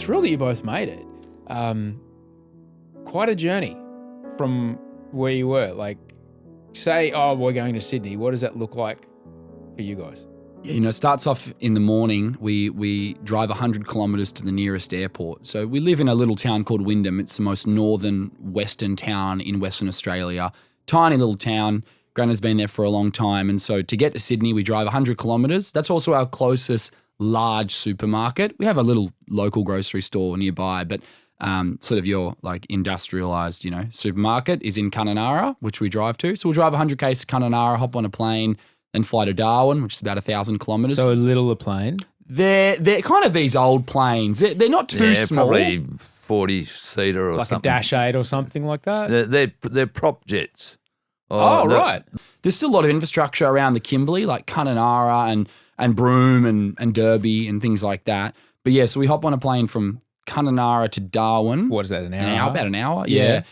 thrilled that you both made it. Quite a journey from where you were. Like, say, we're going to Sydney. What does that look like for you guys? You know, it starts off in the morning. We drive 100 kilometres to the nearest airport. So we live in a little town called Wyndham. It's the most northern western town in Western Australia. Tiny little town. Grandad's been there for a long time. And so to get to Sydney, we drive 100 kilometres. That's also our closest large supermarket. We have a little local grocery store nearby, but sort of your like industrialised, you know, supermarket is in Kununurra, which we drive to. So we'll drive 100 k's to Kununurra, hop on a plane, then fly to Darwin, which is about 1,000 kilometres. So a littler plane? They're kind of these old planes. They're not too small. Probably 40-seater or like something. Like a Dash 8 or something like that? They're prop jets. Right. There's still a lot of infrastructure around the Kimberley, like Kununurra and Broome and Derby and things like that. But yeah, so we hop on a plane from Kununurra to Darwin. What is that, an hour? About an hour, yeah.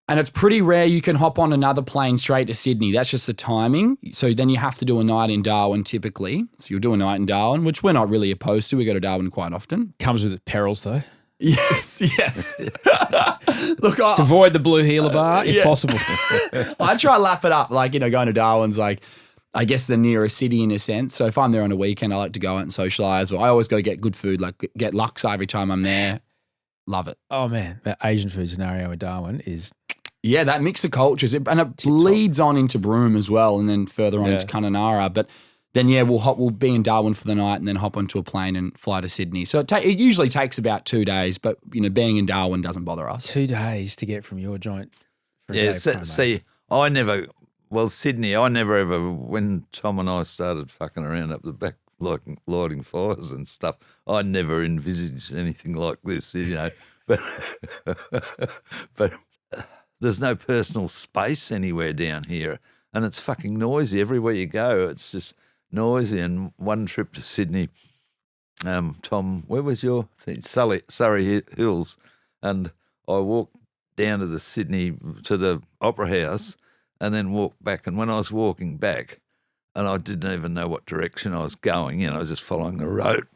And it's pretty rare you can hop on another plane straight to Sydney. That's just the timing. So then you have to do a night in Darwin typically. So you'll do a night in Darwin, which we're not really opposed to. We go to Darwin quite often. Comes with its perils though. Yes. Look, just avoid the blue heeler bar if possible. I try to lap it up. Like, you know, going to Darwin's like, I guess the nearest city in a sense. So if I'm there on a weekend, I like to go out and socialise. Or I always go get good food, like get laksa every time I'm there. Love it. Oh man, that Asian food scenario in Darwin is... Yeah, that mix of cultures. And it bleeds on into Broome as well and then further on into Kununurra. But then, we'll be in Darwin for the night and then hop onto a plane and fly to Sydney. So it usually takes about 2 days, but, you know, being in Darwin doesn't bother us. 2 days to get from your joint. Sydney, I never ever, when Tom and I started fucking around up the back, like lighting fires and stuff, I never envisaged anything like this, you know. But there's no personal space anywhere down here, and it's fucking noisy everywhere you go. It's just noisy. And one trip to Sydney, Tom, where was your thing? Surrey Hills, and I walked down to the Opera House, and then walked back. And when I was walking back, and I didn't even know what direction I was going, you know, I was just following the road.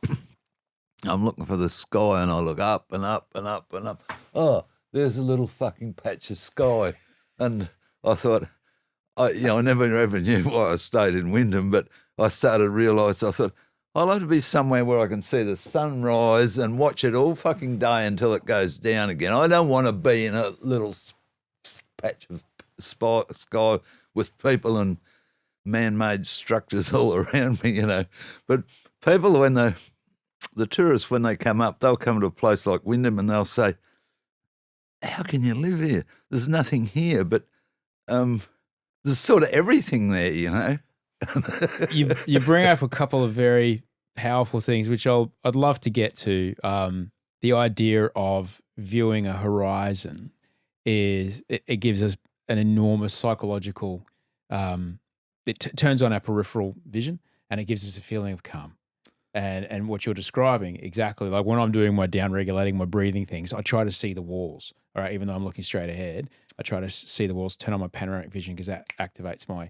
I'm looking for the sky, and I look up and up and up and up. Oh, there's a little fucking patch of sky. And I thought, I never ever knew why I stayed in Wyndham, but I started to realise, I thought, I'd like to be somewhere where I can see the sunrise and watch it all fucking day until it goes down again. I don't want to be in a little patch of sky with people and man-made structures all around me, you know. But people, when the tourists, when they come up, they'll come to a place like Wyndham and they'll say, how can you live here? There's nothing here, but there's sort of everything there, you know. You bring up a couple of very powerful things, which I'd love to get to. The idea of viewing a horizon it gives us an enormous psychological. It turns on our peripheral vision, and it gives us a feeling of calm. And what you're describing exactly, like when I'm doing my down regulating, my breathing things, I try to see the walls. All right, even though I'm looking straight ahead, I try to see the walls. Turn on my panoramic vision because that activates my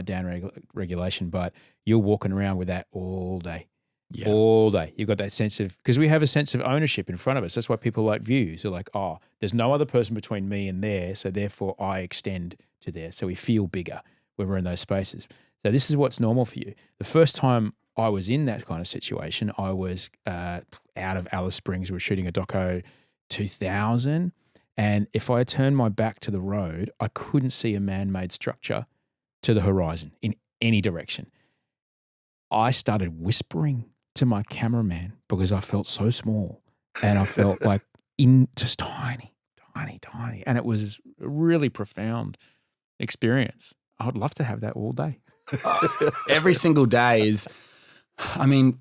down regulation. But you're walking around with that all day. Yeah. All day. You've got that sense of, because we have a sense of ownership in front of us. That's why people like views. They're like, oh, there's no other person between me and there, so therefore I extend to there. So we feel bigger when we're in those spaces. So this is what's normal for you. The first time I was in that kind of situation, I was out of Alice Springs. We were shooting a doco 2000. And if I turned my back to the road, I couldn't see a man-made structure to the horizon in any direction. I started whispering to my cameraman because I felt so small and I felt like just tiny. And it was a really profound experience. I'd love to have that all day. Every single day is, I mean,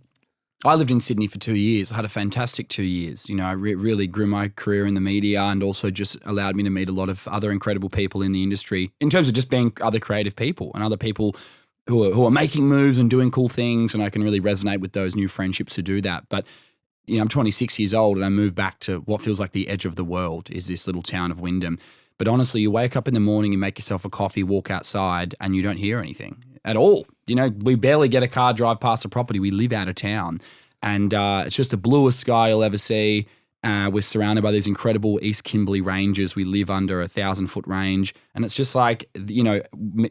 I lived in Sydney for 2 years. I had a fantastic 2 years. You know, I really grew my career in the media and also just allowed me to meet a lot of other incredible people in the industry in terms of just being other creative people and other people who are making moves and doing cool things, and I can really resonate with those new friendships who do that. But, you know, I'm 26 years old and I moved back to what feels like the edge of the world is this little town of Wyndham. But honestly, you wake up in the morning, you make yourself a coffee, walk outside, and you don't hear anything at all. You know, we barely get a car drive past the property. We live out of town. And it's just the bluest sky you'll ever see. We're surrounded by these incredible East Kimberley ranges. We live under a 1,000-foot range. And it's just like,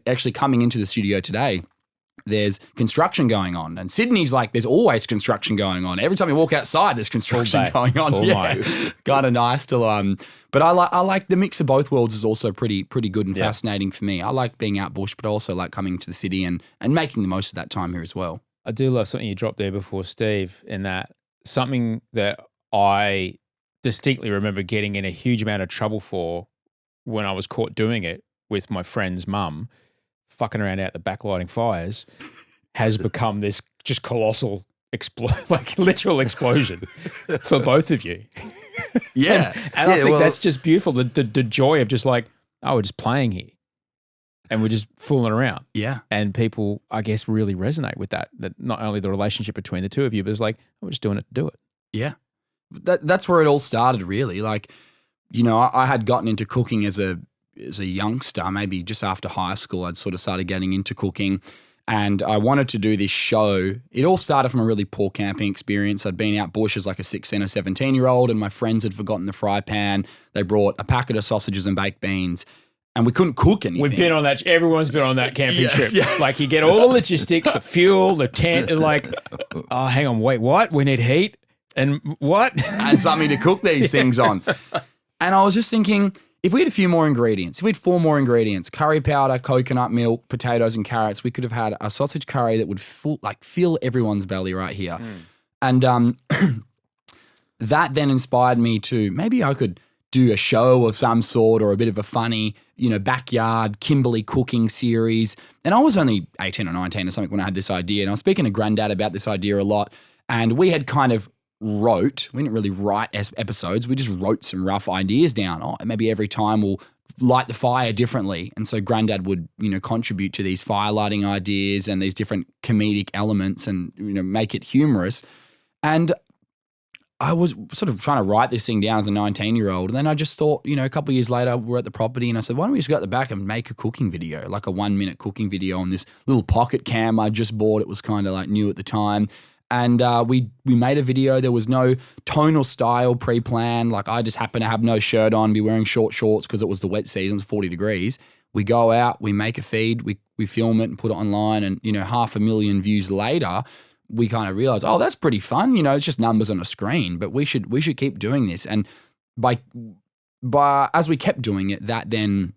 actually coming into the studio today, there's construction going on. And Sydney's like, there's always construction going on. Every time you walk outside, there's construction going on. Kind of nice to but I like the mix of both worlds is also pretty good and fascinating for me. I like being out bush, but I also like coming to the city and making the most of that time here as well. I do love something you dropped there before, Steve, in that something that I distinctly remember getting in a huge amount of trouble for when I was caught doing it with my friend's mum, fucking around out the back lighting fires, has become this just colossal literal explosion for both of you. Yeah. and I think that's just beautiful. The joy of just like, oh, we're just playing here and we're just fooling around. Yeah. And people, I guess, really resonate with that not only the relationship between the two of you, but it's like, oh, we're just doing it to do it. Yeah. That's where it all started, really. Like, I had gotten into cooking as a youngster, maybe just after high school. I'd sort of started getting into cooking and I wanted to do this show. It all started from a really poor camping experience. I'd been out bush as like a 16 or 17-year-old and my friends had forgotten the fry pan. They brought a packet of sausages and baked beans and we couldn't cook anything. We've been on that. Everyone's been on that camping trip. Yes. Like you get all the logistics, the fuel, the tent, and like, oh, hang on, wait, what? We need heat and what? And something to cook these things on. And I was just thinking, if we had a few more ingredients, if we had 4 more ingredients, curry powder, coconut milk, potatoes and carrots, we could have had a sausage curry that would fill everyone's belly right here. And that then inspired me to maybe I could do a show of some sort or a bit of a funny, backyard Kimberley cooking series. And I was only 18 or 19 or something when I had this idea. And I was speaking to Grandad about this idea a lot. And we had kind of we didn't really write episodes. We just wrote some rough ideas down. Oh, maybe every time we'll light the fire differently. And so Grandad would, contribute to these fire lighting ideas and these different comedic elements and, make it humorous. And I was sort of trying to write this thing down as a 19-year-old. And then I just thought, a couple of years later, we're at the property and I said, why don't we just go at the back and make a cooking video, like a 1-minute cooking video on this little pocket cam I just bought. It was kind of like new at the time. And we made a video. There was no tone or style pre-planned. Like I just happened to have no shirt on, be wearing short shorts because it was the wet season, it's 40 degrees. We go out, we make a feed, we film it and put it online. And, 500,000 views later, we kind of realized, oh, that's pretty fun. It's just numbers on a screen, but we should keep doing this. And by as we kept doing it, that then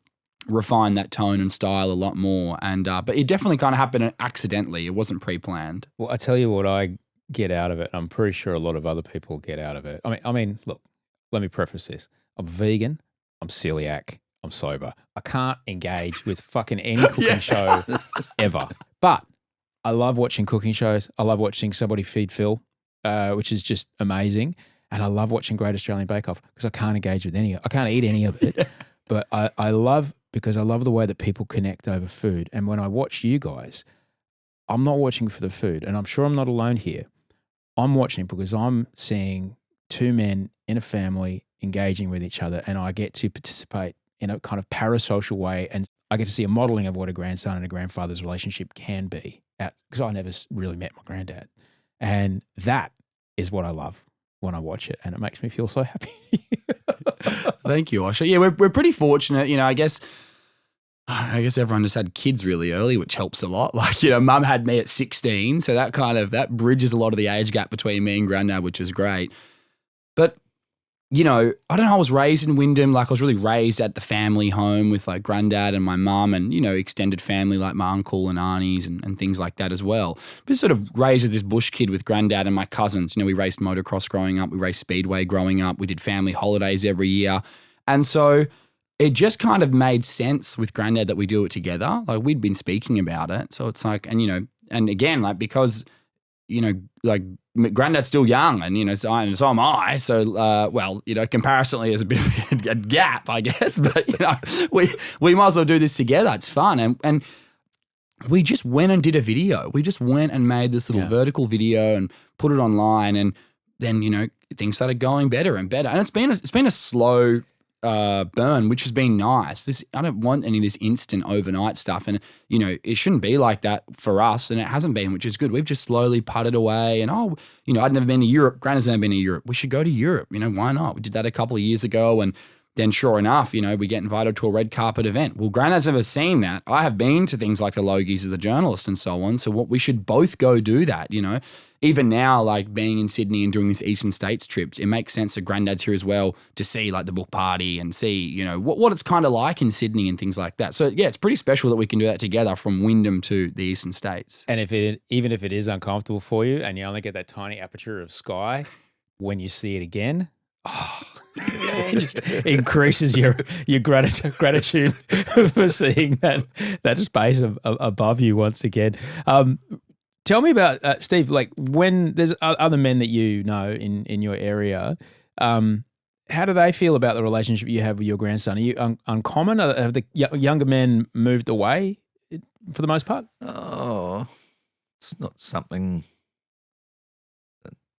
refined that tone and style a lot more. And but it definitely kind of happened accidentally. It wasn't pre-planned. Well, I tell you what I get out of it. I'm pretty sure a lot of other people get out of it. I mean, look, let me preface this. I'm vegan. I'm celiac. I'm sober. I can't engage with fucking any cooking show ever. But I love watching cooking shows. I love watching somebody feed Phil, which is just amazing. And I love watching Great Australian Bake Off because I can't engage with I can't eat any of it. But I love the way that people connect over food. And when I watch you guys, I'm not watching for the food. And I'm sure I'm not alone here. I'm watching because I'm seeing 2 men in a family engaging with each other, and I get to participate in a kind of parasocial way, and I get to see a modeling of what a grandson and a grandfather's relationship can be, because I never really met my granddad. And that is what I love when I watch it, and it makes me feel so happy. Thank you, Osher. Yeah, we're pretty fortunate. I guess everyone just had kids really early, which helps a lot. Like, mum had me at 16, so that bridges a lot of the age gap between me and Grandad, which is great. But, I don't know, I was raised in Wyndham. Like, I was really raised at the family home with like Grandad and my mum and, extended family like my uncle and aunties and things like that as well. But sort of raised as this bush kid with Grandad and my cousins. We raced motocross growing up. We raced speedway growing up. We did family holidays every year. And so it just kind of made sense with Grandad that we do it together. Like, we'd been speaking about it. So it's like, and again, like, because, like Grandad's still young and, so am I. So, comparatively there's a bit of a gap, I guess, but, we might as well do this together. It's fun. And we just went and did a video. We just went and made this little vertical video and put it online. And then, things started going better and better. And it's been a slow burn, which has been nice. I don't want any of this instant overnight stuff. And, you know, it shouldn't be like that for us. And it hasn't been, which is good. We've just slowly putted away. And, you know, I'd never been to Europe. Grandad's never been to Europe. We should go to Europe. You know, why not? We did that a couple of years ago. And then sure enough, you know, we get invited to a red carpet event. Well, Grandad's never seen that. I have been to things like the Logies as a journalist and so on. So we should both go do that, you know. Even now, like being in Sydney and doing this Eastern States trips, it makes sense that Grandad's here as well to see like the book party and see, you know, what it's kind of like in Sydney and things like that. So yeah, it's pretty special that we can do that together from Wyndham to the Eastern States. And even if it is uncomfortable for you and you only get that tiny aperture of sky, when you see it again, it just increases your gratitude for seeing that space above you once again. Tell me about Steve. Like when there's other men that you know in your area, how do they feel about the relationship you have with your grandson? Are you uncommon? Have the younger men moved away for the most part? Oh, it's not something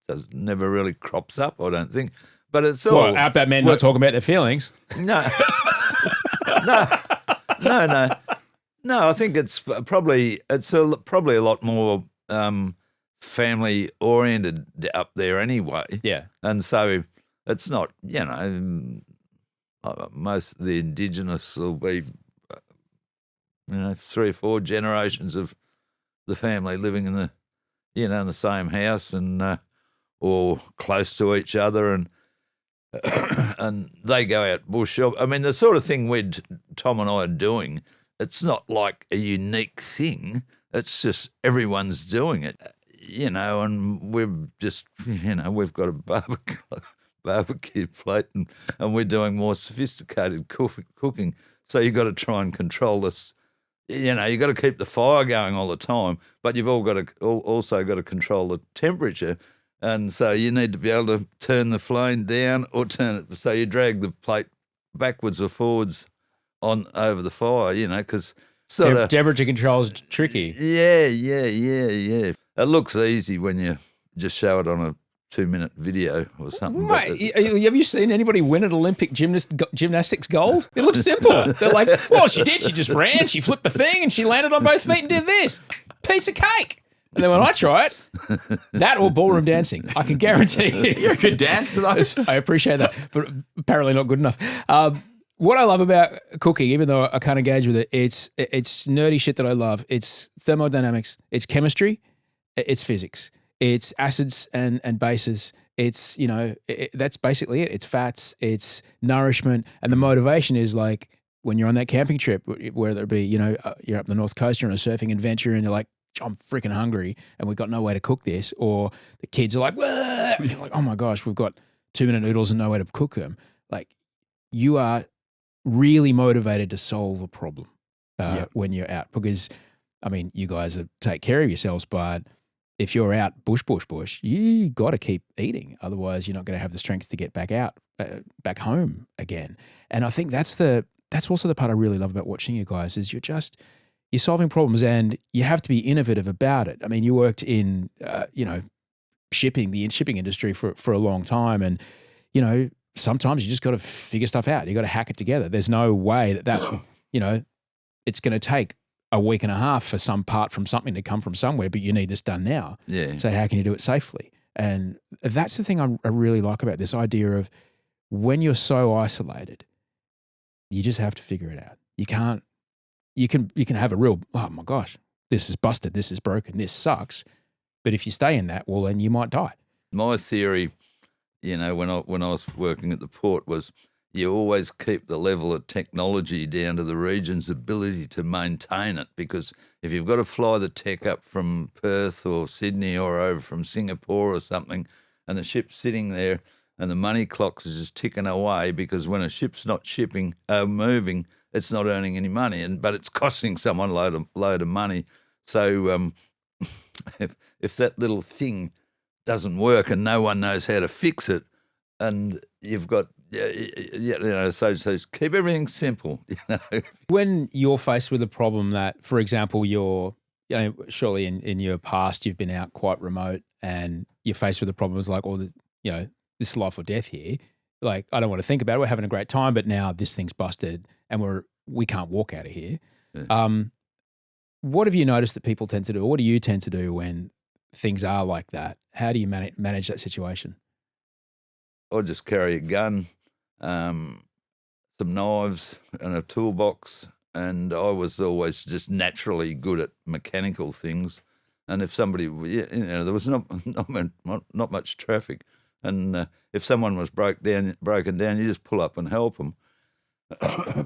that never really crops up, I don't think. But it's all... Well, Outback men not talking about their feelings. No. No, I think it's probably a lot more family-oriented up there anyway. Yeah. And so it's not, you know, most of the Indigenous will be, you know, 3 or 4 generations of the family living in the same house and or close to each other and they go out bush. I mean, the sort of thing Tom and I are doing, it's not like a unique thing. It's just everyone's doing it, you know, and we've just, you know, we've got a barbecue plate and we're doing more sophisticated cooking. So you've got to try and control this, you know, you've got to keep the fire going all the time, but you've also got to control the temperature. And so you need to be able to turn the flame down or turn it. So you drag the plate backwards or forwards over the fire, you know, because temperature control is tricky. Yeah. It looks easy when you just show it on a 2-minute video or something. Mate, have you seen anybody win an Olympic gymnastics gold? It looks simple. They're like, well, she did. She just ran. She flipped the thing and she landed on both feet and did this. Piece of cake. And then when I try it, that or ballroom dancing, I can guarantee you. You're a good dancer, though. I appreciate that, but apparently not good enough. What I love about cooking, even though I can't engage with it, it's nerdy shit that I love. It's thermodynamics, it's chemistry, it's physics, it's acids and bases. It's, you know, that's basically it. It's fats, it's nourishment, and the motivation is like when you're on that camping trip, whether it be, you know, you're up the North Coast, you're on a surfing adventure, and you're like, I'm freaking hungry and we've got no way to cook this, or the kids are like, wah! And you're like, oh my gosh, we've got 2-minute noodles and no way to cook them. Like, you are really motivated to solve a problem when you're out, because, I mean, you guys take care of yourselves, but if you're out bush, you got to keep eating. Otherwise, you're not going to have the strength to get back out, back home again. And I think that's also the part I really love about watching you guys is you're solving problems and you have to be innovative about it. I mean, you worked in, you know, the shipping industry for a long time, and, you know, sometimes you just got to figure stuff out. You got to hack it together. There's no way that you know, it's going to take a week and a half for some part from something to come from somewhere, but you need this done now. Yeah. So how can you do it safely? And that's the thing I really like about this idea of when you're so isolated, you just have to figure it out. You can't. You can have a real, oh my gosh, this is busted, this is broken, this sucks. But if you stay in that, well, then you might die. My theory, you know, when I was working at the port was you always keep the level of technology down to the region's ability to maintain it, because if you've got to fly the tech up from Perth or Sydney or over from Singapore or something, and the ship's sitting there and the money clocks is just ticking away, because when a ship's not moving, it's not earning any money, but it's costing someone a load of money. So if that little thing doesn't work and no one knows how to fix it, and you've got, you know, so keep everything simple. You know, when you're faced with a problem that, for example, you know, surely in your past you've been out quite remote and you're faced with a problem that's like, you know, this life or death here. Like, I don't want to think about it. We're having a great time, but now this thing's busted and we can't walk out of here. Yeah. What have you noticed that people tend to do? Or what do you tend to do when things are like that? How do you manage that situation? I just carry a gun, some knives and a toolbox, and I was always just naturally good at mechanical things. And if somebody, there was not much traffic, and if someone was broken down, you just pull up and help them.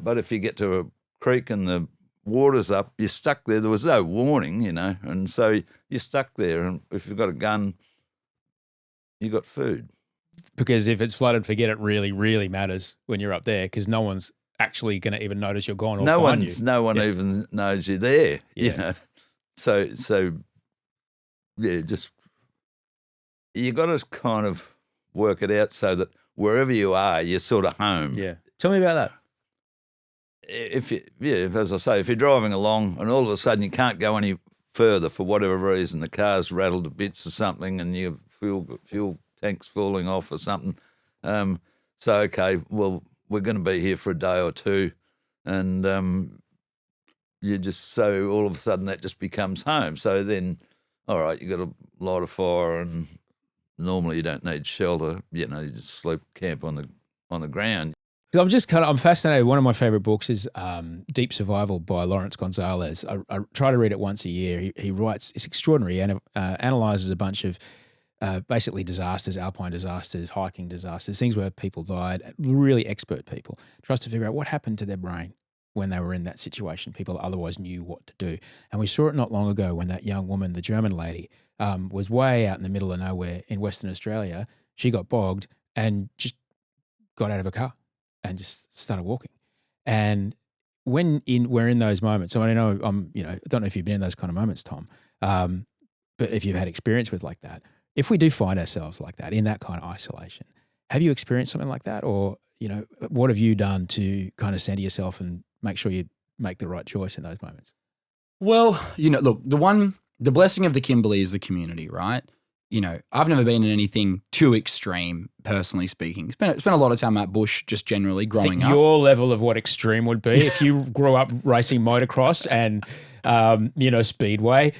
But if you get to a creek and the water's up, you're stuck there. There was no warning, and so you're stuck there. And if you've got a gun, you got food. Because if it's flooded, forget it really, really matters when you're up there, because no one's actually going to even notice you're gone or find you. No one even knows you're there, So just you got to kind of work it out so that wherever you are, you're sort of home. Yeah. Tell me about that. As I say, if you're driving along and all of a sudden you can't go any further for whatever reason, the car's rattled to bits or something, and your fuel tank's falling off or something. So okay, well, we're going to be here for a day or two, and so all of a sudden that just becomes home. So then, all right, you got to light a fire, and normally you don't need shelter. You just camp on the ground. I'm fascinated. One of my favorite books is Deep Survival by Lawrence Gonzalez. I try to read it once a year. He writes, it's extraordinary, and analyzes a bunch of basically disasters, alpine disasters, hiking disasters, things where people died, really expert people. Tries to figure out what happened to their brain when they were in that situation. People otherwise knew what to do. And we saw it not long ago when that young woman, the German lady, was way out in the middle of nowhere in Western Australia. She got bogged and just got out of her car and just started walking. And we're in those moments, so I know I don't know if you've been in those kind of moments, Tom, but if you've had experience with like that, if we do find ourselves like that in that kind of isolation, have you experienced something like that, or what have you done to kind of center yourself and make sure you make the right choice in those moments? Well, look, the blessing of the Kimberley is the community, right? I've never been in anything too extreme, personally speaking. Spent a lot of time at bush, just generally growing up. Your level of what extreme would be if you grew up racing motocross and, speedway,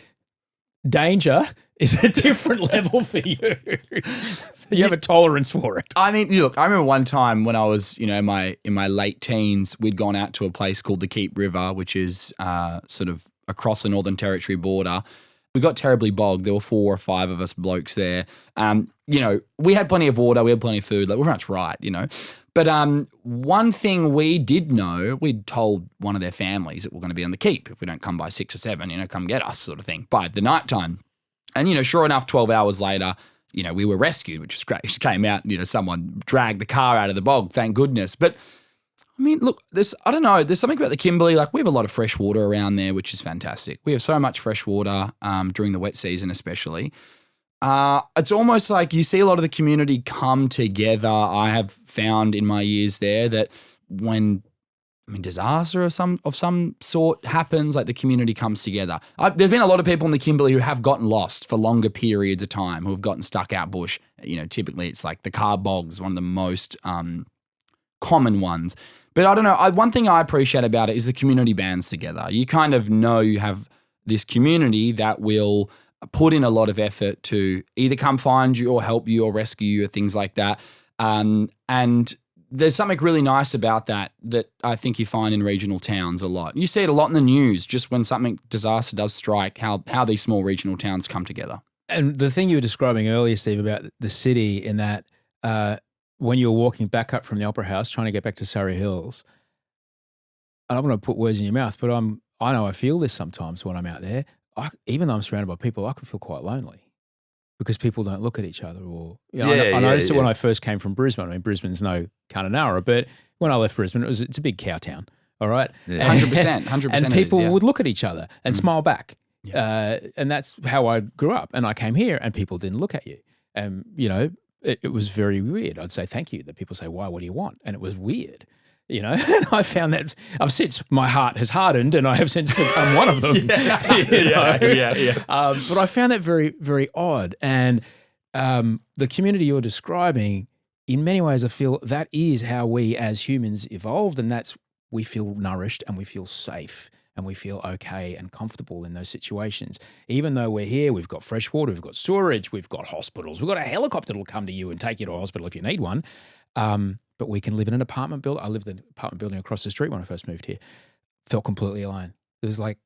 danger is a different level for you. You have a tolerance for it. I mean, look, I remember one time when I was, in my late teens, we'd gone out to a place called the Keep River, which is sort of across the Northern Territory border. We got terribly bogged. There were 4 or 5 of us blokes there. We had plenty of water. We had plenty of food. Like, we're much right, But one thing we did know, we'd told one of their families that we're going to be on the Keep. If we don't come by 6 or 7, come get us, sort of thing, by the night time. And, sure enough, 12 hours later, we were rescued, which was great. Just came out, someone dragged the car out of the bog, thank goodness. But I mean, look, there's something about the Kimberley. Like, we have a lot of fresh water around there, which is fantastic. We have so much fresh water during the wet season, especially. It's almost like you see a lot of the community come together. I have found in my years there that when disaster of some sort happens, like, the community comes together. There's been a lot of people in the Kimberley who have gotten lost for longer periods of time, who have gotten stuck out bush. Typically it's like the car bogs, one of the most common ones. But I don't know. One thing I appreciate about it is the community bands together. You kind of know you have this community that will put in a lot of effort to either come find you or help you or rescue you or things like that. And there's something really nice about that I think you find in regional towns a lot. You see it a lot in the news, just when disaster does strike, how these small regional towns come together. And the thing you were describing earlier, Steve, about the city, in that when you were walking back up from the Opera House trying to get back to Surrey Hills, I don't want to put words in your mouth, but I know I feel this sometimes when I'm out there. Even though I'm surrounded by people, I can feel quite lonely because people don't look at each other. Or I noticed it when I first came from Brisbane. I mean, Brisbane's no Kununurra, but when I left Brisbane, it's a big cow town. All right, 100%. And people would look at each other and smile back. Yeah. And that's how I grew up. And I came here, and people didn't look at you. And it was very weird. I'd say thank you. That people say, "Why? What do you want?" And it was weird. And I found that my heart has hardened, and I have since become one of them. Yeah. But I found that very, very odd. And the community you're describing in many ways, I feel that is how we as humans evolved, and we feel nourished and we feel safe and we feel okay and comfortable in those situations. Even though we're here, we've got fresh water, we've got storage, we've got hospitals, we've got a helicopter that'll come to you and take you to a hospital if you need one. But we can live in an apartment building. I lived in an apartment building across the street when I first moved here. Felt completely alone. There was like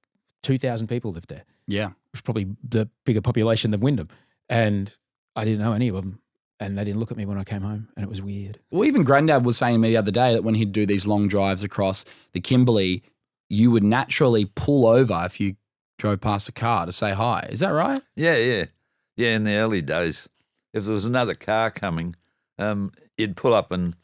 2,000 people lived there. Yeah. It was probably the bigger population than Wyndham. And I didn't know any of them. And they didn't look at me when I came home, and it was weird. Well, even Grandad was saying to me the other day that when he'd do these long drives across the Kimberley, you would naturally pull over if you drove past a car to say hi. Is that right? Yeah. In the early days, if there was another car coming, he'd pull up and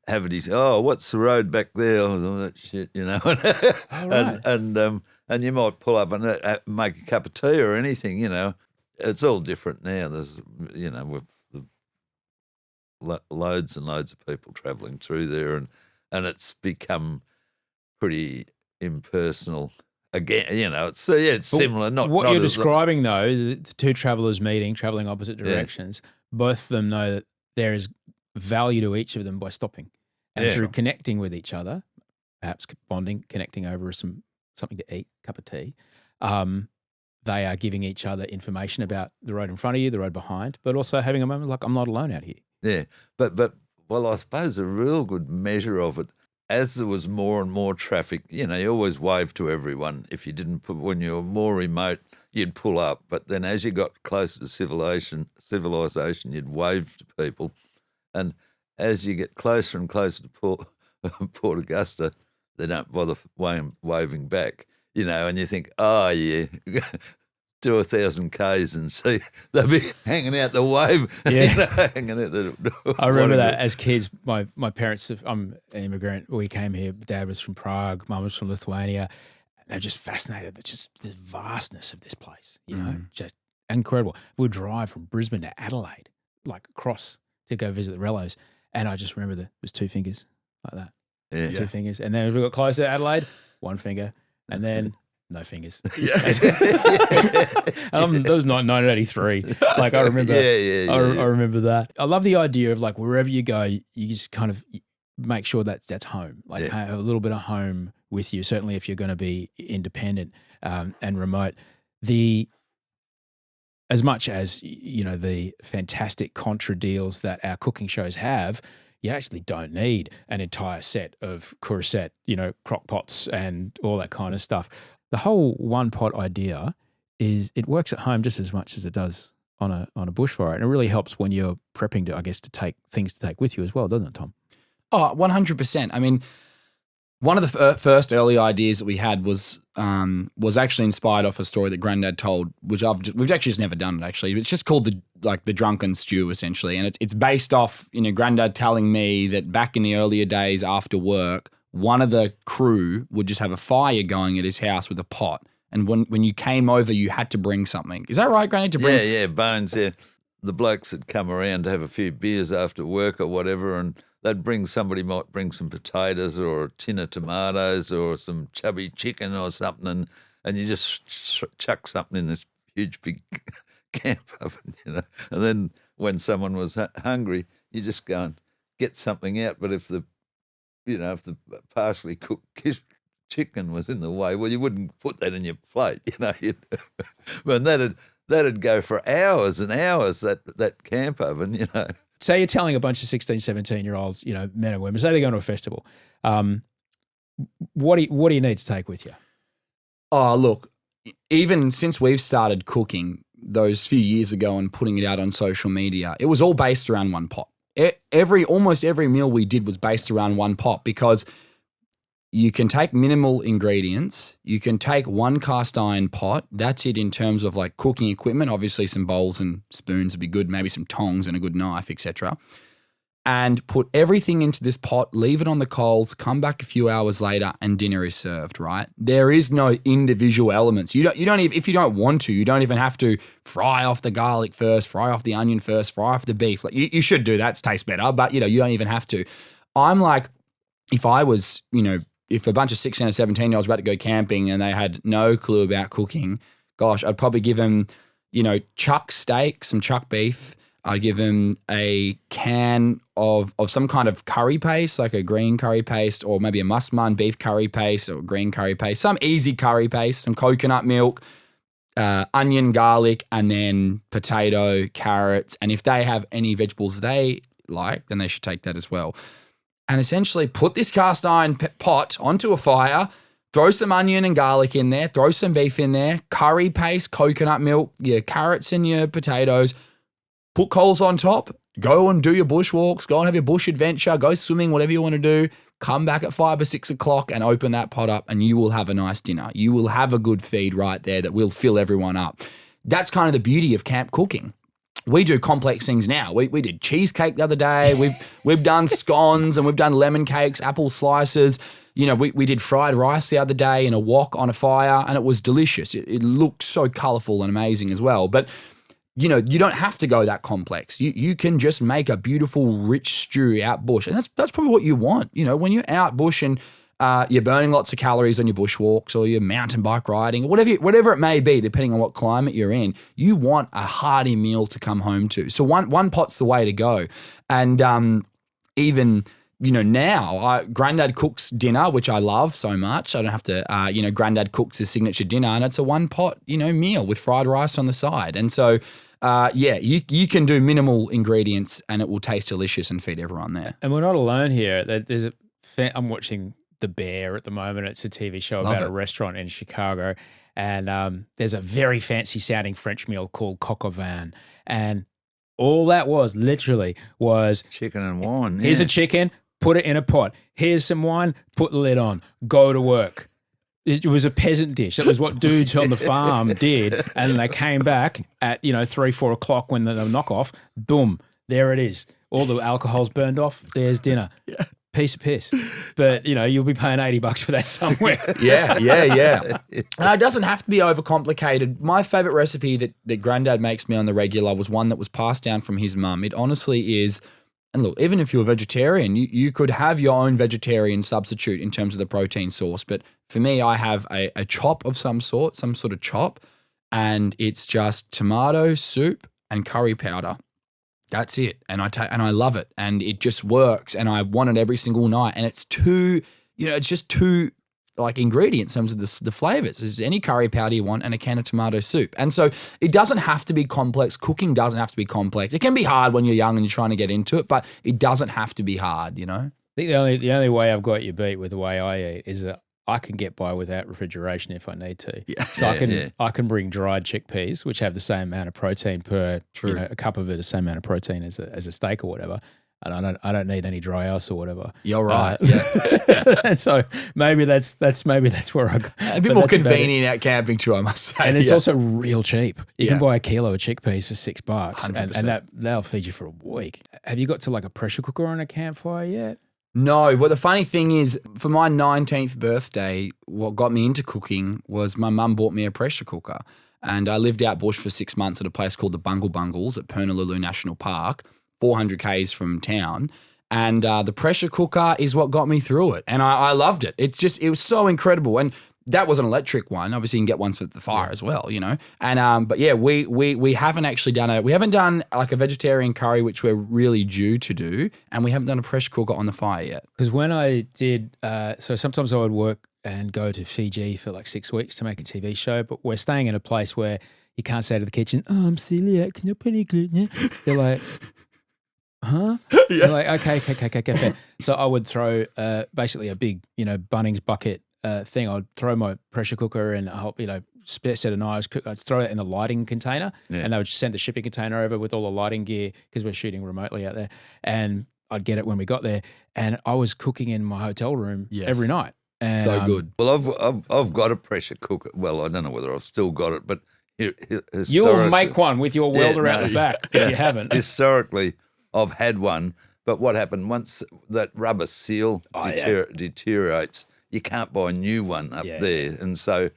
have it. He said, "Oh, what's the road back there?" All that shit, you know. Right. And you might pull up and make a cup of tea or anything, you know. It's all different now. There's, you know, with loads and loads of people travelling through there, and it's become pretty impersonal again. You know, it's similar. Not what not you're as- describing, though, the two travellers meeting, travelling opposite directions, both of them know that there is value to each of them by stopping. And Yeah. through connecting with each other, perhaps bonding, connecting over something to eat, cup of tea, they are giving each other information about the road in front of you, the road behind, but also having a moment like, I'm not alone out here. Yeah, but well, I suppose a real good measure of it, as there was more and more traffic, you know, you always wave to everyone. If you didn't when you were more remote, you'd pull up. But then as you got closer to civilization, you'd wave to people. And as you get closer and closer to Port Augusta, they don't bother waving back, you know, and you think, oh, yeah, do 1,000 Ks and see they'll be hanging out the wave. Yeah. You know, hanging out the I remember that as kids. My parents, I'm an immigrant. We came here. Dad was from Prague. Mum was from Lithuania. And they're just fascinated. It's just the vastness of this place, you know, just incredible. We'd drive from Brisbane to Adelaide, like across to go visit the Rellos. And I just remember it was 2 fingers like that. Yeah. 2 fingers. And then as we got closer to Adelaide, 1 finger. And then no fingers. Yeah. That was 1983. Like I remember. Yeah. I remember that. I love the idea of like wherever you go, you just kind of make sure that's home. Like have a little bit of home with you. Certainly, if you're going to be independent and remote. As much as you know the fantastic contra deals that our cooking shows have, you actually don't need an entire set of Courgette, you know, crock pots and all that kind of stuff. The whole one pot idea it works at home just as much as it does on a bushfire, and it really helps when you're prepping to take things to take with you as well, doesn't it, Tom? Oh, 100%. I mean, one of the first early ideas that we had was actually inspired off a story that Grandad told, which we've actually just never done it. Actually, it's just called the Drunken stew essentially, and it's based off Grandad telling me that back in the earlier days after work, one of the crew would just have a fire going at his house with a pot, and when you came over, you had to bring something. Is that right, Grandad? To bring? Yeah, Bones. Yeah, the blokes had come around to have a few beers after work or whatever, and somebody might bring some potatoes or a tin of tomatoes or some chubby chicken or something, and you just chuck something in this huge big camp oven, you know. And then when someone was hungry, you just go and get something out. But if the partially cooked chicken was in the way, well, you wouldn't put that in your plate, you know. But that'd go for hours and hours, that camp oven, you know. Say you're telling a bunch of 16, 17-year-olds, you know, men and women, say they're going to a festival. What do you need to take with you? Oh, look, even since we've started cooking those few years ago and putting it out on social media, it was all based around one pot. Almost every meal we did was based around one pot, because you can take minimal ingredients. You can take one cast iron pot. That's it in terms of like cooking equipment. Obviously some bowls and spoons would be good, maybe some tongs and a good knife, etc. And put everything into this pot, leave it on the coals, come back a few hours later, and dinner is served, right? There is no individual elements. You don't even, if you don't want to, you don't even have to fry off the garlic first, fry off the onion first, fry off the beef. Like you should do that, it tastes better, but you don't even have to. I'm like, if I was, if a bunch of 16 or 17-year-olds were about to go camping and they had no clue about cooking, gosh, I'd probably give them, chuck steak, some chuck beef, I'd give them a can of some kind of curry paste, like a green curry paste, or maybe a musman beef curry paste or green curry paste, some easy curry paste, some coconut milk, onion, garlic, and then potato, carrots. And if they have any vegetables they like, then they should take that as well. And essentially put this cast iron pot onto a fire, throw some onion and garlic in there, throw some beef in there, curry paste, coconut milk, your carrots and your potatoes, put coals on top, go and do your bushwalks, go and have your bush adventure, go swimming, whatever you want to do. Come back at 5 or 6 o'clock and open that pot up and you will have a nice dinner. You will have a good feed right there that will fill everyone up. That's kind of the beauty of camp cooking. We do complex things now. We did cheesecake the other day. We've done scones and we've done lemon cakes, apple slices. You know, we did fried rice the other day in a wok on a fire and it was delicious. It looked so colourful and amazing as well. But you know, you don't have to go that complex. You can just make a beautiful, rich stew out bush. And that's probably what you want. You know, when you're out bush and you're burning lots of calories on your bushwalks or your mountain bike riding or whatever it may be, depending on what climate you're in, you want a hearty meal to come home to. So one pot's the way to go. And even, you know, now Grandad cooks dinner, which I love so much. I don't have to, you know, Grandad cooks his signature dinner and it's a one pot, you know, meal with fried rice on the side. And so, yeah, you can do minimal ingredients and it will taste delicious and feed everyone there. And we're not alone here. There's I'm watching The Bear at the moment. It's a TV show about a restaurant in Chicago. And there's a very fancy sounding French meal called coq au vin. And all that was literally was chicken and wine. Here's a chicken, put it in a pot. Here's some wine, put the lid on, go to work. It was a peasant dish. That was what dudes on the farm did. And they came back at, 3, 4 o'clock when the knockoff, boom, there it is. All the alcohol's burned off. There's dinner. Yeah. Piece of piss. But, you'll be paying $80 for that somewhere. Yeah. It doesn't have to be overcomplicated. My favourite recipe that Grandad makes me on the regular was one that was passed down from his mum. It honestly is, and look, even if you're a vegetarian, you could have your own vegetarian substitute in terms of the protein source. But for me, I have a chop of some sort of chop, and it's just tomato soup and curry powder. That's it. And I love it. And it just works. And I want it every single night. And it's it's just two like ingredients in terms of the flavors. There's any curry powder you want and a can of tomato soup. And so it doesn't have to be complex. Cooking doesn't have to be complex. It can be hard when you're young and you're trying to get into it, but it doesn't have to be hard, I think the only way I've got you beat with the way I eat is that I can get by without refrigeration if I need to. Yeah. So I can bring dried chickpeas, which have the same amount of protein per, a cup of it, the same amount of protein as a steak or whatever. And I don't need any dry ice or whatever. You're right. And so maybe that's where I go. A bit more convenient out camping too, I must say. And it's also real cheap. You can buy a kilo of chickpeas for $6 and that'll feed you for a week. Have you got to like a pressure cooker on a campfire yet? No. Well, the funny thing is, for my 19th birthday, what got me into cooking was my mum bought me a pressure cooker. And I lived out bush for 6 months at a place called the Bungle Bungles at Punalulu National Park, 400 k's from town. And the pressure cooker is what got me through it. And I loved it. It was so incredible. And that was an electric one. Obviously, you can get ones for the fire as well, And but yeah, we haven't actually we haven't done like a vegetarian curry, which we're really due to do, and we haven't done a pressure cooker on the fire yet. Because when I did, so sometimes I would work and go to Fiji for like 6 weeks to make a TV show, but we're staying in a place where you can't say to the kitchen, "Oh, I'm celiac. Can you put any gluten?" They're like, huh? Yeah. They're like, okay. So I would throw basically a big, Bunnings bucket thing. I'd throw my pressure cooker and a whole, spare set of knives. I'd throw it in the lighting container, and they would send the shipping container over with all the lighting gear because we're shooting remotely out there. And I'd get it when we got there, and I was cooking in my hotel room every night. And, so good. Well, I've got a pressure cooker. Well, I don't know whether I've still got it, but you'll make one with your welder out the back if you haven't. Historically, I've had one, but what happened once that rubber seal deteriorates, you can't buy a new one up there, and so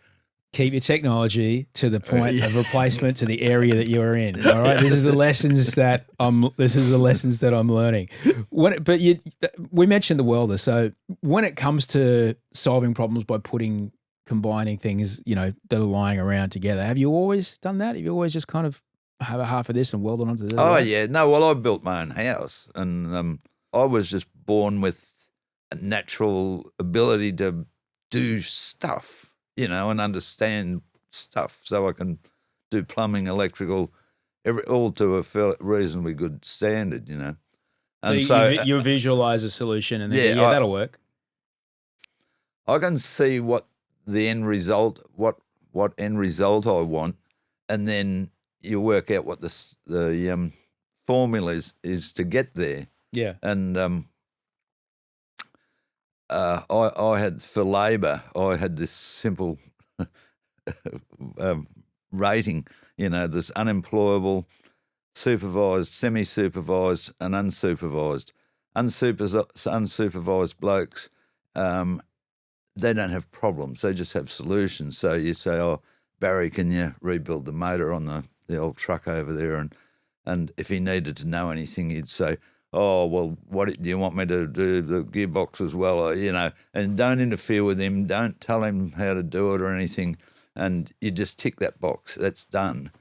keep your technology to the point of replacement to the area that you're in. All right, this is the lessons that I'm learning. We mentioned the welder, so when it comes to solving problems by combining things, that are lying around together, have you always done that? Have you always just kind of have a half of this and weld it onto the Oh, other. yeah. No, well, I built my own house, and I was just born with a natural ability to do stuff, and understand stuff, so I can do plumbing, electrical, all to a reasonably good standard, And so you visualize a solution and then that'll work. I can see what the end result, what end result I want, and then you work out what the formula is to get there. Yeah. And I had, for labour, I had this simple rating, this unemployable, supervised, semi-supervised, and unsupervised. Unsupervised blokes, they don't have problems. They just have solutions. So you say, oh, Barry, can you rebuild the motor on the old truck over there? And if he needed to know anything, he'd say, oh, well, what do you want me to do the gearbox as well? Or, and don't interfere with him. Don't tell him how to do it or anything. And you just tick that box. That's done.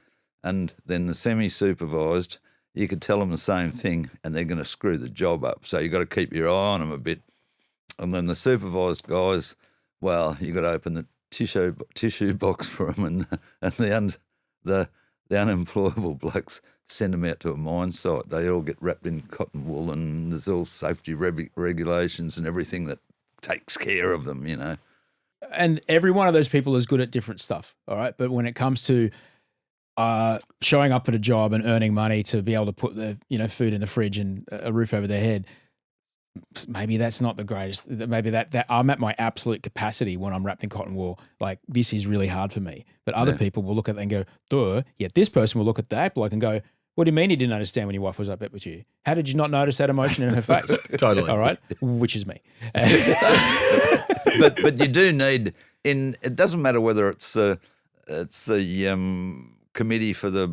And then the semi-supervised, you could tell them the same thing and they're going to screw the job up. So you've got to keep your eye on them a bit. And then the supervised guys, well, you got to open the tissue box for them, and the unemployable blokes, send them out to a mine site. They all get wrapped in cotton wool, and there's all safety regulations and everything that takes care of them, And every one of those people is good at different stuff, all right? But when it comes to showing up at a job and earning money to be able to put the food in the fridge and a roof over their head, maybe that's not the greatest. Maybe that I'm at my absolute capacity when I'm wrapped in cotton wool. Like, this is really hard for me. But other people will look at it and go, duh. Yet this person will look at that bloke and go, what do you mean you didn't understand when your wife was upset with you? How did you not notice that emotion in her face? Totally. All right, which is me. But you do need, it doesn't matter whether it's the committee for the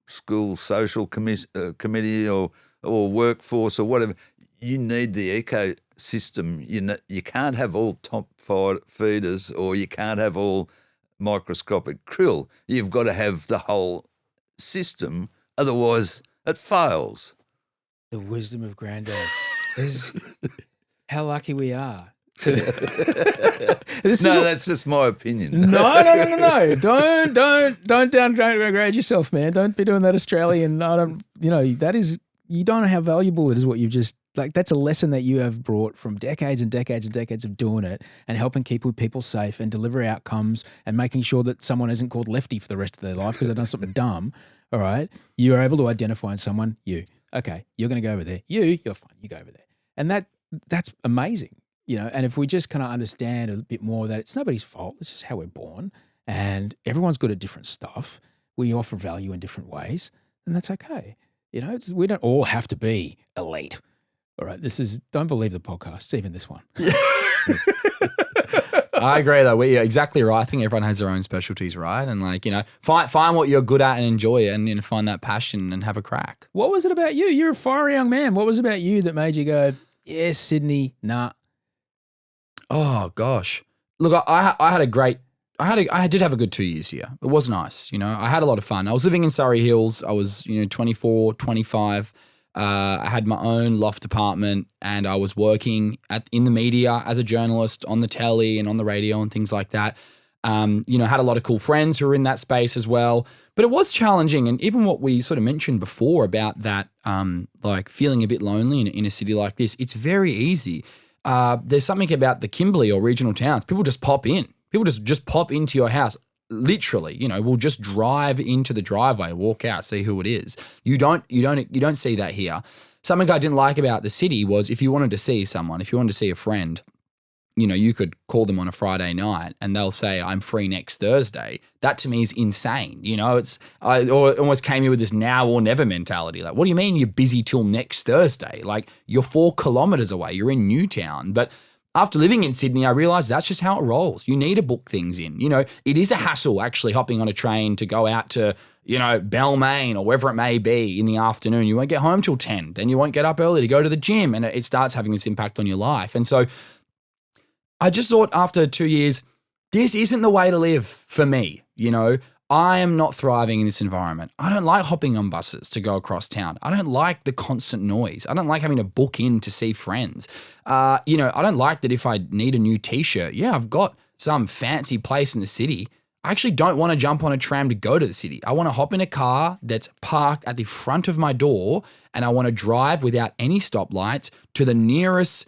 school social committee or workforce or whatever. You need the ecosystem. You can't have all top feeders, or you can't have all microscopic krill. You've got to have the whole system, otherwise it fails. The wisdom of Grandad. How lucky we are. That's just my opinion. No. Don't downgrade yourself, man. Don't be doing that, Australian. That is, you don't know how valuable it is what you've just, that's a lesson that you have brought from decades and decades and decades of doing it and helping keep people safe and deliver outcomes and making sure that someone isn't called lefty for the rest of their life because they've done something dumb. All right. You are able to identify in someone, okay, you're going to go over there. You're fine. You go over there. And that's amazing. And if we just kind of understand a bit more that it's nobody's fault, this is how we're born, and everyone's good at different stuff. We offer value in different ways, and that's okay. We don't all have to be elite. All right, don't believe the podcasts, even this one. I agree, though. You're exactly right. I think everyone has their own specialties, right? And find what you're good at and enjoy it, and find that passion and have a crack. What was it about you? You're a fiery young man. What was it about you that made you go, yeah, Sydney, nah? Oh gosh, look, I did have a good 2 years here. It was nice, I had a lot of fun. I was living in Surrey Hills. I was 24, 25. I had my own loft apartment, and I was working in the media as a journalist on the telly and on the radio and things like that. Had a lot of cool friends who were in that space as well. But it was challenging, and even what we sort of mentioned before about that, feeling a bit lonely in a city like this, it's very easy. There's something about the Kimberley or regional towns. People just pop in. People just pop into your house. Literally, we'll just drive into the driveway, walk out, see who it is. You don't see that here. Something I didn't like about the city was if you wanted to see someone, if you wanted to see a friend, you could call them on a Friday night and they'll say, I'm free next Thursday. That to me is insane. I almost came here with this now or never mentality. Like, what do you mean you're busy till next Thursday? Like, you're 4 kilometers away. You're in Newtown. But after living in Sydney, I realized that's just how it rolls. You need to book things in. It is a hassle actually hopping on a train to go out to, Balmain or wherever it may be in the afternoon. You won't get home till 10. Then you won't get up early to go to the gym, and it starts having this impact on your life. And so I just thought after 2 years, this isn't the way to live for me. I am not thriving in this environment. I don't like hopping on buses to go across town. I don't like the constant noise. I don't like having to book in to see friends. I don't like that if I need a new t-shirt, I've got some fancy place in the city. I actually don't want to jump on a tram to go to the city. I want to hop in a car that's parked at the front of my door, and I want to drive without any stoplights to the nearest,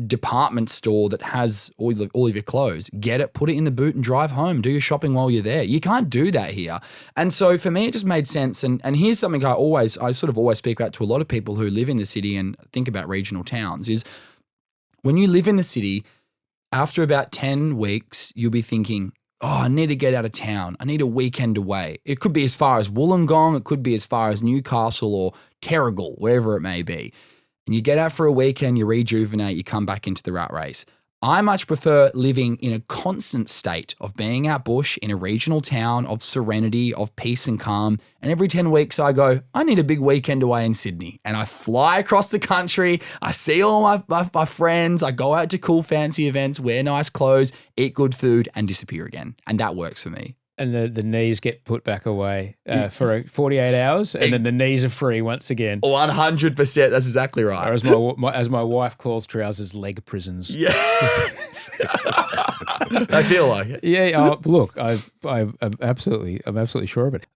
department store that has all of your clothes. Get it, put it in the boot and drive home. Do your shopping while you're there. You can't do that here. And so for me, it just made sense. And here's something I sort of always speak about to a lot of people who live in the city and think about regional towns is when you live in the city, after about 10 weeks, you'll be thinking, oh, I need to get out of town. I need a weekend away. It could be as far as Wollongong. It could be as far as Newcastle or Terrigal, wherever it may be. And you get out for a weekend, you rejuvenate, you come back into the rat race. I much prefer living in a constant state of being out bush in a regional town of serenity, of peace and calm. And every 10 weeks I go, I need a big weekend away in Sydney. And I fly across the country. I see all my friends. I go out to cool fancy events, wear nice clothes, eat good food and disappear again. And that works for me. And the knees get put back away for 48 hours, and then the knees are free once again. 100%. That's exactly right. Or as my wife calls trousers, leg prisons. Yes. I feel like it. Yeah. Look, I'm absolutely sure of it.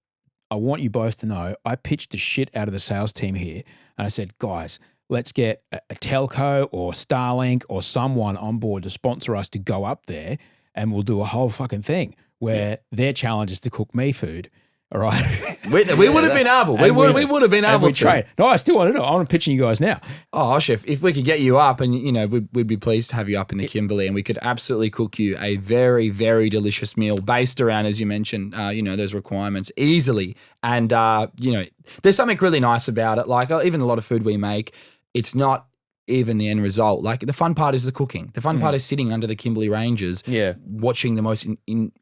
I want you both to know I pitched the shit out of the sales team here, and I said, guys, let's get a telco or Starlink or someone on board to sponsor us to go up there, and we'll do a whole fucking thing where their challenge is to cook me food. All right. We would have been able. We would have been able to. Trade. No, I still want to know. I'm pitching you guys now. Oh, Osher, if we could get you up and, we'd be pleased to have you up in the Kimberley and we could absolutely cook you a very, very delicious meal based around, as you mentioned, those requirements easily. And, there's something really nice about it. Like even a lot of food we make, it's not even the end result. Like the fun part is the cooking. The fun part is sitting under the Kimberley Ranges, watching the most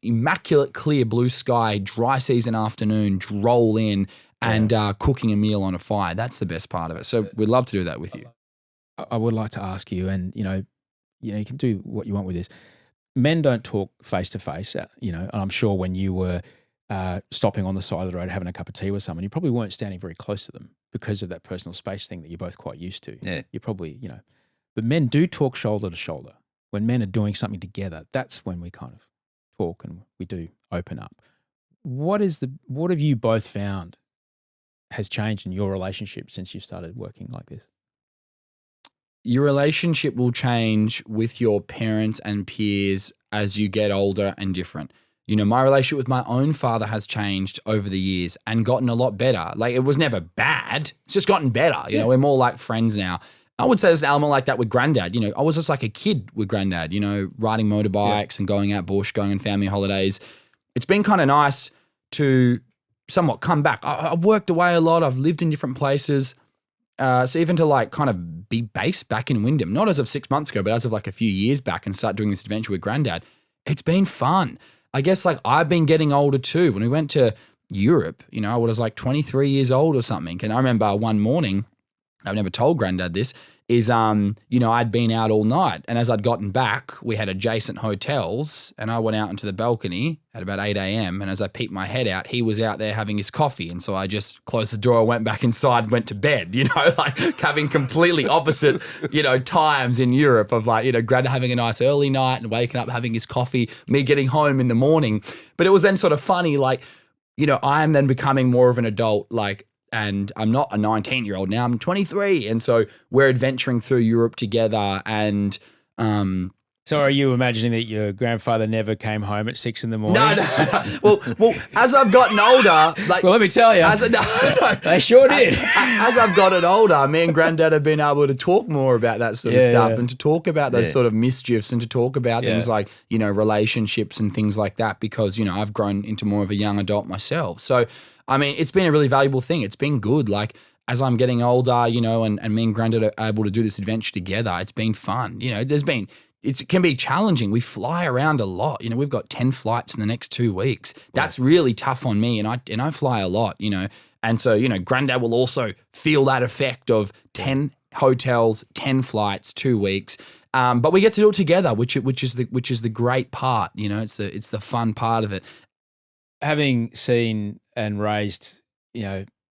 immaculate clear blue sky, dry season afternoon roll in and cooking a meal on a fire. That's the best part of it. So we'd love to do that with you. I would like to ask you, and you can do what you want with this. Men don't talk face to face, and I'm sure when you were stopping on the side of the road having a cup of tea with someone, you probably weren't standing very close to them because of that personal space thing that you're both quite used to. Yeah. You're probably, but men do talk shoulder to shoulder. When men are doing something together, that's when we kind of talk and we do open up. What have you both found has changed in your relationship since you started working like this? Your relationship will change with your parents and peers as you get older and different. My relationship with my own father has changed over the years and gotten a lot better. Like it was never bad. It's just gotten better. We're more like friends now. I would say there's an element like that with Grandad. I was just like a kid with Grandad, riding motorbikes and going out bush, going on family holidays. It's been kind of nice to somewhat come back. I've worked away a lot. I've lived in different places. So even to like kind of be based back in Wyndham, not as of 6 months ago, but as of like a few years back and start doing this adventure with Grandad, it's been fun. I guess like I've been getting older too. When we went to Europe, I was like 23 years old or something. And I remember one morning, I've never told Grandad this, is, I'd been out all night. And as I'd gotten back, we had adjacent hotels and I went out into the balcony at about 8 a.m. And as I peeked my head out, he was out there having his coffee. And so I just closed the door, went back inside, went to bed, like having completely opposite, times in Europe of like, Grandad having a nice early night and waking up, having his coffee, me getting home in the morning. But it was then sort of funny, like, I am then becoming more of an adult, like, and I'm not a 19-year-old now, I'm 23. And so we're adventuring through Europe together and So are you imagining that your grandfather never came home at 6 a.m? No. Well, as I've gotten older, like, well, let me tell you, they sure did. As I've gotten older, me and Grandad have been able to talk more about that sort of stuff and to talk about those sort of mischiefs and to talk about things like, relationships and things like that because, I've grown into more of a young adult myself. So, I mean, it's been a really valuable thing. It's been good. Like, as I'm getting older, and me and Grandad are able to do this adventure together, it's been fun. It can be challenging. We fly around a lot. We've got 10 flights in the next 2 weeks. That's really tough on me, and I fly a lot, And so, Grandad will also feel that effect of 10 hotels, 10 flights, 2 weeks. But we get to do it together, which is the great part. It's the fun part of it. having seen and raised,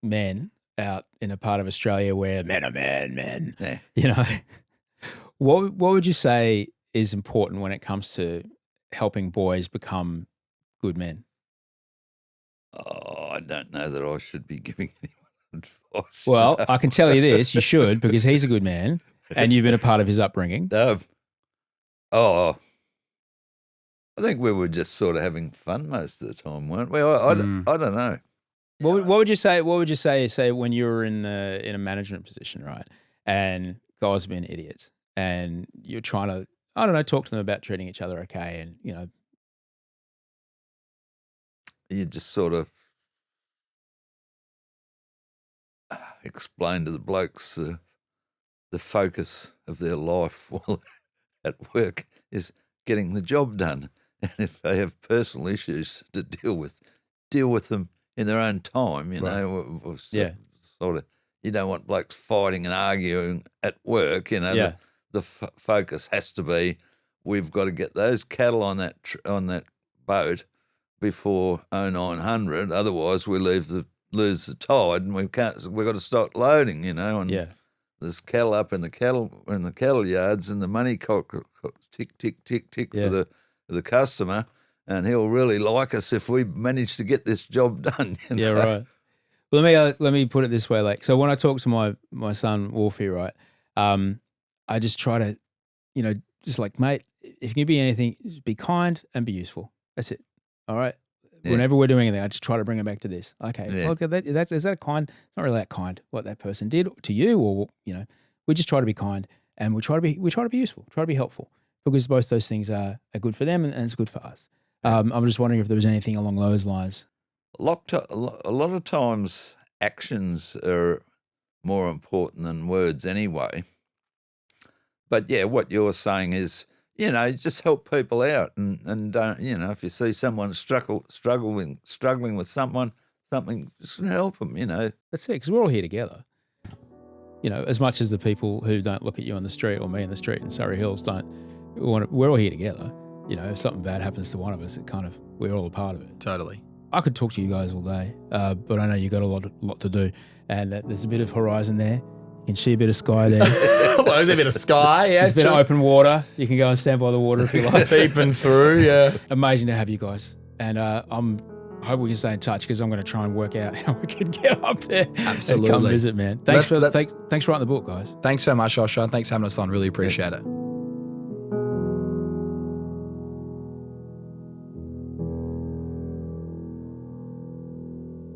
men out in a part of Australia where men are men, Yeah. what would you say is important when it comes to helping boys become good men? Oh, I don't know that I should be giving anyone advice. Well, I can tell you this, you should, because he's a good man and you've been a part of his upbringing. I think we were just sort of having fun most of the time, weren't we? I don't know. What would you say? What would you say when you were in a management position, right? And guys have been idiots, and you're trying to, I don't know, talk to them about treating each other okay, and You just sort of explain to the blokes the focus of their life while at work is getting the job done, and if they have personal issues to deal with them in their own time. Sort of. You don't want blokes fighting and arguing at work. The focus has to be, we've got to get those cattle on that boat before 0900. Otherwise, we lose the tide, and we've got to start loading. And there's cattle up in the cattle yards, and the money cock tick tick tick tick for the customer, and he'll really like us if we manage to get this job done. Yeah, right. Well, let me put it this way. Like, so when I talk to my son Wolfie, right, I just try to, just like, mate, if you can be anything, just be kind and be useful. That's it. All right. Yeah. Whenever we're doing anything, I just try to bring it back to this. Okay. Yeah. Look, is that kind? It's not really that kind what that person did to you, or we just try to be kind, and we try to be useful, try to be helpful, because both those things are good for them and it's good for us. I'm just wondering if there was anything along those lines. A lot of times, actions are more important than words anyway. But yeah, what you're saying is, just help people out, and don't, if you see someone struggling with something, just help them. That's it, because we're all here together. As much as the people who don't look at you on the street or me in the street in Surrey Hills we're all here together. If something bad happens to one of us, we're all a part of it. Totally. I could talk to you guys all day, but I know you got a lot to do, and there's a bit of horizon there. You can see a bit of sky there. Well, there's a bit of sky, yeah. There's a bit of open water. You can go and stand by the water if you like. Peeping through, yeah. Amazing to have you guys, and I hope we can stay in touch, because I'm going to try and work out how we can get up there. Absolutely. And come visit, man. Thanks for writing the book, guys. Thanks so much, Osher, and thanks for having us on. Really appreciate it.